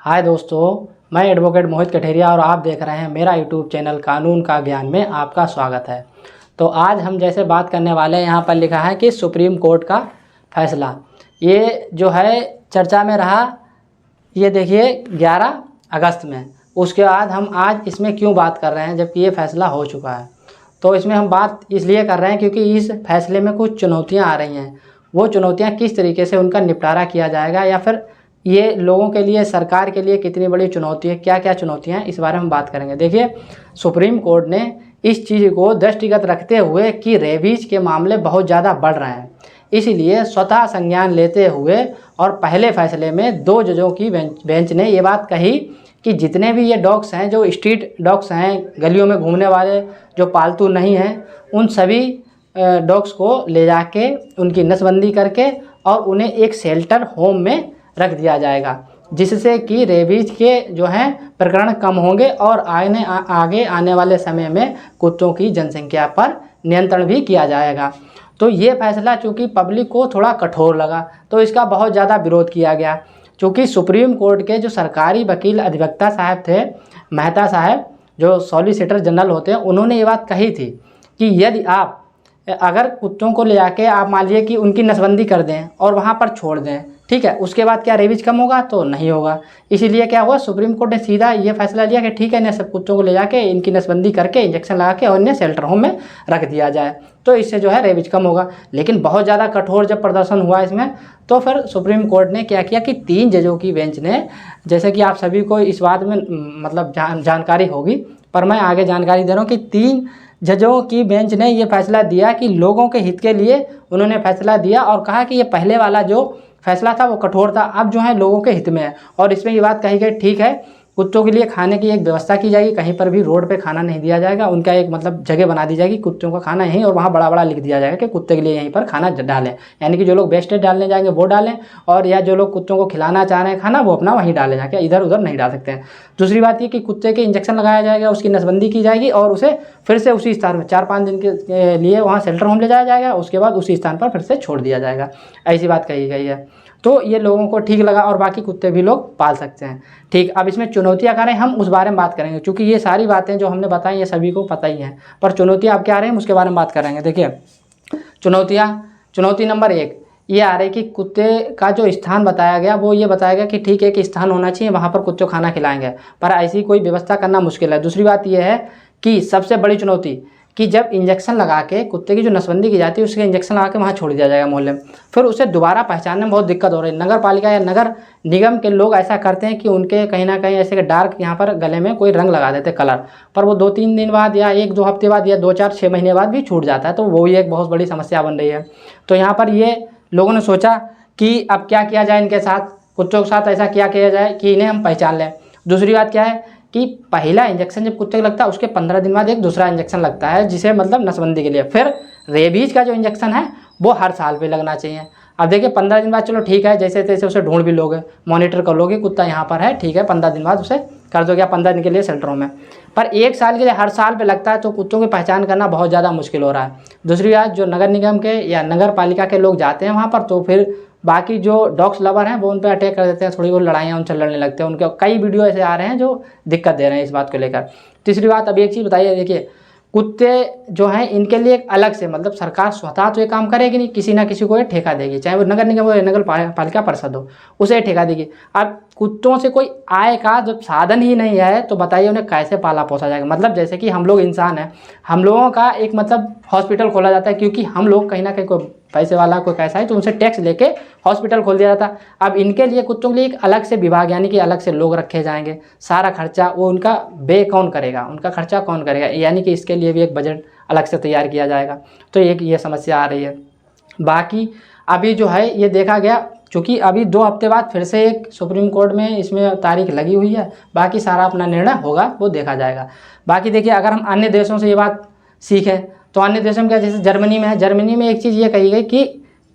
हाय दोस्तों, मैं एडवोकेट मोहित कठेरिया और आप देख रहे हैं मेरा यूट्यूब चैनल कानून का ज्ञान में आपका स्वागत है। तो आज हम जैसे बात करने वाले हैं, यहाँ पर लिखा है कि सुप्रीम कोर्ट का फैसला ये जो है चर्चा में रहा। ये देखिए 11 अगस्त में। उसके बाद हम आज इसमें क्यों बात कर रहे हैं जबकि ये फैसला हो चुका है। तो इसमें हम बात इसलिए कर रहे हैं क्योंकि इस फैसले में कुछ चुनौतियाँ आ रही हैं। वो चुनौतियाँ किस तरीके से उनका निपटारा किया जाएगा या फिर ये लोगों के लिए, सरकार के लिए कितनी बड़ी चुनौती है, क्या क्या चुनौतियाँ हैं, इस बारे में हम बात करेंगे। देखिए, सुप्रीम कोर्ट ने इस चीज़ को दृष्टिगत रखते हुए कि रेबीज के मामले बहुत ज़्यादा बढ़ रहे हैं, इसलिए स्वतः संज्ञान लेते हुए और पहले फैसले में 2 जजों की बेंच ने ये बात कही कि जितने भी ये डॉग्स हैं, जो स्ट्रीट डॉग्स हैं, गलियों में घूमने वाले, जो पालतू नहीं हैं, उन सभी डॉग्स को ले जाके उनकी नसबंदी करके और उन्हें एक शेल्टर होम में रख दिया जाएगा, जिससे कि रेबीज के जो हैं प्रकरण कम होंगे और आगे आने वाले समय में कुत्तों की जनसंख्या पर नियंत्रण भी किया जाएगा। तो ये फैसला चूँकि पब्लिक को थोड़ा कठोर लगा तो इसका बहुत ज़्यादा विरोध किया गया। चूँकि सुप्रीम कोर्ट के जो सरकारी वकील अधिवक्ता साहब थे, मेहता साहब, जो सॉलिसिटर जनरल होते हैं, उन्होंने ये बात कही थी कि यदि आप अगर कुत्तों को ले जाके आप मान लीजिए कि उनकी नसबंदी कर दें और वहाँ पर छोड़ दें, ठीक है, उसके बाद क्या रेबीज कम होगा? तो नहीं होगा। इसीलिए क्या हुआ, सुप्रीम कोर्ट ने सीधा ये फैसला लिया कि ठीक है, इन्हें सब कुत्तों को ले जाके इनकी नसबंदी करके इंजेक्शन लगा के और इन्हें शेल्टर होम में रख दिया जाए, तो इससे जो है रेबीज कम होगा। लेकिन बहुत ज़्यादा कठोर जब प्रदर्शन हुआ इसमें, तो फिर सुप्रीम कोर्ट ने क्या किया कि 3 जजों की बेंच ने, जैसे कि आप सभी को इस बात में मतलब जानकारी होगी, पर मैं आगे जानकारी दे रहा हूँ कि 3 जजों की बेंच ने ये फैसला दिया कि लोगों के हित के लिए उन्होंने फैसला दिया और कहा कि ये पहले वाला जो फैसला था वो कठोर था, अब जो है लोगों के हित में है। और इसमें ये बात कही गई, ठीक है, कुत्तों के लिए खाने की एक व्यवस्था की जाएगी, कहीं पर भी रोड पे खाना नहीं दिया जाएगा, उनका एक मतलब जगह बना दी जाएगी कुत्तों का खाना यहीं, और वहाँ बड़ा बड़ा लिख दिया जाएगा कि कुत्ते के लिए यहीं पर खाना डालें, यानी कि जो लोग वेस्टेज डालने जाएंगे वो डालें, और या जो लोग कुत्तों को खिलाना चाह रहे हैं खाना वो अपना वहीं डालें, जाके इधर उधर नहीं डाल सकते हैं। दूसरी बात ये कि कुत्ते के इंजेक्शन लगाया जाएगा, उसकी नसबंदी की जाएगी और उसे फिर से उसी स्थान में 4-5 दिन के लिए वहाँ शेल्टर होम ले जाया जाएगा, उसके बाद उसी स्थान पर फिर से छोड़ दिया जाएगा, ऐसी बात कही गई है। तो ये लोगों को ठीक लगा और बाकी कुत्ते भी लोग पाल सकते हैं। ठीक, अब इसमें चुनौतियाँ क्या रही हैं हम उस बारे में बात करेंगे, क्योंकि ये सारी बातें जो हमने बताई ये सभी को पता ही हैं, पर चुनौतियाँ अब क्या आ रही हैं उसके बारे में बात करेंगे। देखिए, चुनौती नंबर 1 ये आ रही कि कुत्ते का जो स्थान बताया गया वो ये बताया गया कि ठीक है कि स्थान होना चाहिए, वहाँ पर कुत्ते को खाना खिलाएंगे, पर ऐसी कोई व्यवस्था करना मुश्किल है। दूसरी बात ये है कि सबसे बड़ी चुनौती कि जब इंजेक्शन लगा के कुत्ते की जो नसबंदी की जाती है उसके इंजेक्शन लगा के वहाँ छोड़ दिया जाएगा मोहल्ले में, फिर उसे दोबारा पहचानने में बहुत दिक्कत हो रही है। नगर पालिका या नगर निगम के लोग ऐसा करते हैं कि उनके कहीं ना कहीं ऐसे डार्क यहाँ पर गले में कोई रंग लगा देते कलर, पर वो 2-3 दिन बाद या 1-2 हफ्ते बाद या 2-4-6 महीने बाद भी छूट जाता है, तो वो ही एक बहुत बड़ी समस्या बन रही है। तो यहाँ पर ये लोगों ने सोचा कि अब क्या किया जाए, इनके साथ कुत्तों के साथ ऐसा क्या किया जाए कि इन्हें हम पहचान लें। दूसरी बात क्या है कि पहला इंजेक्शन जब कुत्ते को लगता है उसके 15 दिन बाद एक दूसरा इंजेक्शन लगता है, जिसे मतलब नसबंदी के लिए। फिर रेबीज का जो इंजेक्शन है वो हर साल पे लगना चाहिए। अब देखिए 15 दिन बाद चलो ठीक है, जैसे तैसे उसे ढूंढ भी लोगे, मॉनिटर कर लोगे कुत्ता यहाँ पर है, ठीक है, 15 दिन बाद उसे कर दोगे, 15 दिन के लिए शेल्टरों में। पर 1 साल के लिए हर साल पे लगता है, तो कुत्तों की पहचान करना बहुत ज़्यादा मुश्किल हो रहा है। दूसरी बात, जो नगर निगम के या नगर पालिका के लोग जाते हैं वहाँ पर, तो फिर बाकी जो डॉग्स लवर हैं वो उन पर अटैक कर देते हैं, थोड़ी बहुत लड़ाइयाँ उनसे लड़ने लगते हैं, उनके कई वीडियो ऐसे आ रहे हैं जो दिक्कत दे रहे हैं इस बात को लेकर। तीसरी बात, अभी एक चीज़ बताइए, देखिए कुत्ते जो हैं इनके लिए एक अलग से मतलब सरकार स्वतः तो ये काम करेगी नहीं, किसी ना किसी को ये ठेका देगी, चाहे वो नगर निगम हो या नगर पालिका परिषद हो, उसे ठेका देगी। अब कुत्तों से कोई आय का जब साधन ही नहीं है तो बताइए उन्हें कैसे पाला पोसा जाएगा। मतलब जैसे कि हम लोग इंसान हैं, हम लोगों का एक मतलब हॉस्पिटल खोला जाता है, क्योंकि हम लोग कहीं ना कहीं कोई पैसे वाला कोई कैसा है तो उनसे टैक्स लेके हॉस्पिटल खोल दिया जाता। अब इनके लिए कुत्तों के लिए एक अलग से विभाग यानी कि अलग से लोग रखे जाएंगे, सारा खर्चा वो उनका कौन करेगा, उनका खर्चा कौन करेगा, यानी कि इसके लिए भी एक बजट अलग से तैयार किया जाएगा। तो एक ये समस्या आ रही है। बाकी अभी जो है ये देखा गया, चूँकि अभी 2 हफ्ते बाद फिर से एक सुप्रीम कोर्ट में इसमें तारीख लगी हुई है, बाकी सारा अपना निर्णय होगा वो देखा जाएगा। बाकी देखिए, अगर हम अन्य देशों से ये बात सीखें तो अन्य देशों में क्या, जैसे जर्मनी में है, जर्मनी में एक चीज़ ये कही गई कि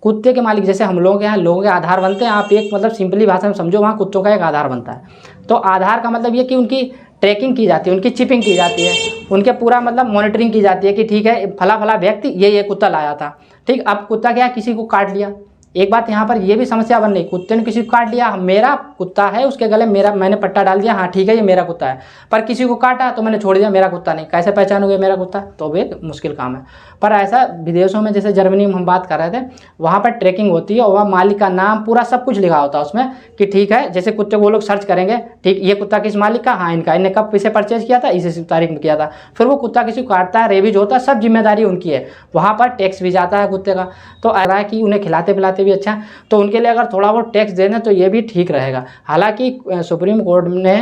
कुत्ते के मालिक, जैसे हम लोगों के यहाँ लोगों के आधार बनते हैं, आप एक मतलब सिंपली भाषा में समझो, वहाँ कुत्तों का एक आधार बनता है। तो आधार का मतलब ये कि उनकी ट्रैकिंग की जाती है, उनकी चिपिंग की जाती है, उनके पूरा मतलब मॉनिटरिंग की जाती है कि ठीक है फला फला व्यक्ति ये कुत्ता लाया था। ठीक, अब कुत्ता क्या किसी को काट लिया, एक बात यहाँ पर ये भी समस्या बन रही, कुत्ते ने किसी को काट लिया, मेरा कुत्ता है उसके गले, मेरा मैंने पट्टा डाल दिया, हाँ ठीक है ये मेरा कुत्ता है, पर किसी को काटा तो मैंने छोड़ दिया, मेरा कुत्ता नहीं, कैसे पहचानोगे मेरा कुत्ता? तो भी एक मुश्किल काम है। पर ऐसा विदेशों में, जैसे जर्मनी में हम बात कर रहे थे, वहाँ पर ट्रैकिंग होती है और वहाँ मालिक का नाम पूरा सब कुछ लिखा होता है उसमें कि ठीक है, जैसे कुत्ते को वो लोग सर्च करेंगे, ठीक ये कुत्ता किस मालिक का, हाँ इनका, इन्हें कब इसे परचेज किया था, इसी तारीख में किया था। फिर वो कुत्ता किसी को काटता है, रेबीज होता है, सब जिम्मेदारी उनकी है। वहाँ पर टैक्स भी जाता है कुत्ते का। तो आ रहा है कि उन्हें खिलाते पिलाते भी अच्छा है, तो उनके लिए अगर थोड़ा बहुत टैक्स दे दें तो ये भी ठीक रहेगा। हालांकि सुप्रीम कोर्ट ने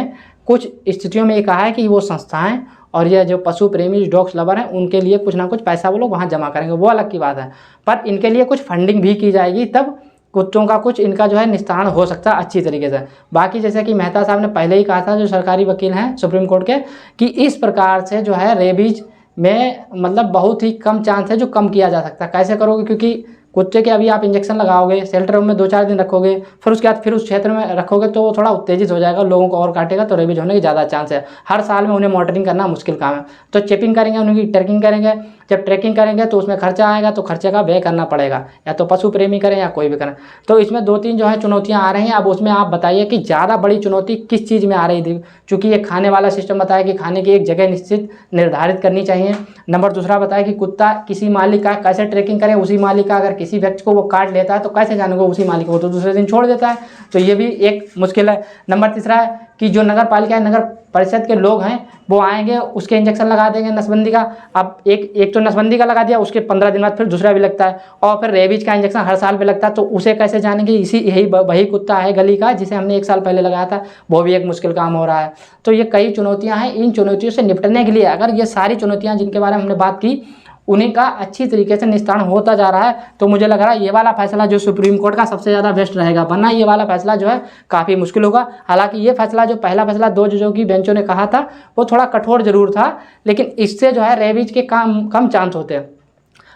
कुछ स्थितियों में ये कहा है कि वो संस्थाएं और ये जो पशु प्रेमी डॉग्स लवर हैं उनके लिए कुछ ना कुछ पैसा वो लोग वहाँ जमा करेंगे, वो अलग की बात है, पर इनके लिए कुछ फंडिंग भी की जाएगी, तब कुत्तों का कुछ इनका जो है निस्तारण हो सकता है अच्छी तरीके से। बाकी जैसे कि मेहता साहब ने पहले ही कहा था, जो सरकारी वकील हैं सुप्रीम कोर्ट के, कि इस प्रकार से जो है रेबीज में मतलब बहुत ही कम चांस है जो कम किया जा सकता है। कैसे करोगे? क्योंकि कुत्ते के अभी आप इंजेक्शन लगाओगे, शेल्टर में 2-4 दिन रखोगे, फिर उसके बाद फिर उस क्षेत्र में रखोगे तो वो थोड़ा उत्तेजित हो जाएगा, लोगों को और काटेगा, तो रेबीज होने की ज़्यादा चांस है। हर साल में उन्हें मॉनिटरिंग करना मुश्किल काम है। तो चेपिंग करेंगे, उनकी ट्रैकिंग करेंगे, जब ट्रैकिंग करेंगे तो उसमें खर्चा आएगा, तो खर्चे का व्यय करना पड़ेगा, या तो पशु प्रेमी करें या कोई भी करें। तो इसमें 2-3 जो है चुनौतियाँ आ रही हैं। अब उसमें आप बताइए कि ज़्यादा बड़ी चुनौती किस चीज़ में आ रही थी? चूँकि ये खाने वाला सिस्टम बताया कि खाने की एक जगह निश्चित निर्धारित करनी चाहिए। नंबर दूसरा बताया कि कुत्ता किसी मालिक का कैसे ट्रैकिंग करें, उसी मालिक का अगर किसी व्यक्ति को वो काट लेता है तो कैसे जानेंगे उसी मालिक को, तो दूसरे दिन छोड़ देता है, तो ये भी एक मुश्किल है। नंबर तीसरा है कि जो नगर पालिका नगर परिषद के लोग हैं वो आएंगे, उसके इंजेक्शन लगा देंगे नसबंदी का। अब एक तो नसबंदी का लगा दिया, उसके 15 दिन बाद फिर दूसरा भी लगता है, और फिर रेबीज का इंजेक्शन हर साल पे लगता है, तो उसे कैसे जानेंगे? यही वही कुत्ता है गली का जिसे हमने 1 साल पहले लगाया था, वो भी एक मुश्किल काम हो रहा है। तो ये कई चुनौतियाँ हैं। इन चुनौतियों से निपटने के लिए अगर ये सारी चुनौतियाँ जिनके बारे में हमने बात की उन्हीं का अच्छी तरीके से निस्तारण होता जा रहा है, तो मुझे लग रहा है ये वाला फैसला जो सुप्रीम कोर्ट का सबसे ज़्यादा बेस्ट रहेगा, वरना ये वाला फैसला जो है काफ़ी मुश्किल होगा। हालांकि ये फैसला, जो पहला फैसला 2 जजों की बेंचों ने कहा था, वो थोड़ा कठोर जरूर था, लेकिन इससे जो है रेबीज के कम चांस होते हैं।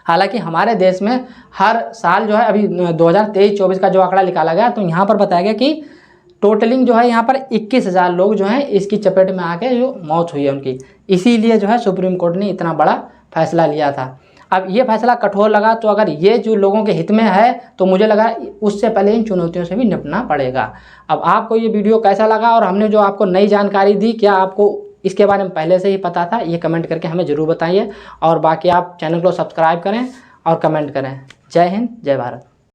हालांकि हमारे देश में हर साल जो है, अभी 2023-24 का जो आंकड़ा निकाला गया, तो यहाँ पर बताया गया कि टोटलिंग जो है यहाँ पर 21,000 लोग जो हैं इसकी चपेट में आके जो मौत हुई है उनकी। इसीलिए जो है सुप्रीम कोर्ट ने इतना बड़ा फैसला लिया था। अब ये फैसला कठोर लगा, तो अगर ये जो लोगों के हित में है तो मुझे लगा उससे पहले इन चुनौतियों से भी निपटना पड़ेगा। अब आपको ये वीडियो कैसा लगा और हमने जो आपको नई जानकारी दी, क्या आपको इसके बारे में पहले से ही पता था? ये कमेंट करके हमें ज़रूर बताइए, और बाकी आप चैनल को सब्सक्राइब करें और कमेंट करें। जय हिंद, जय भारत।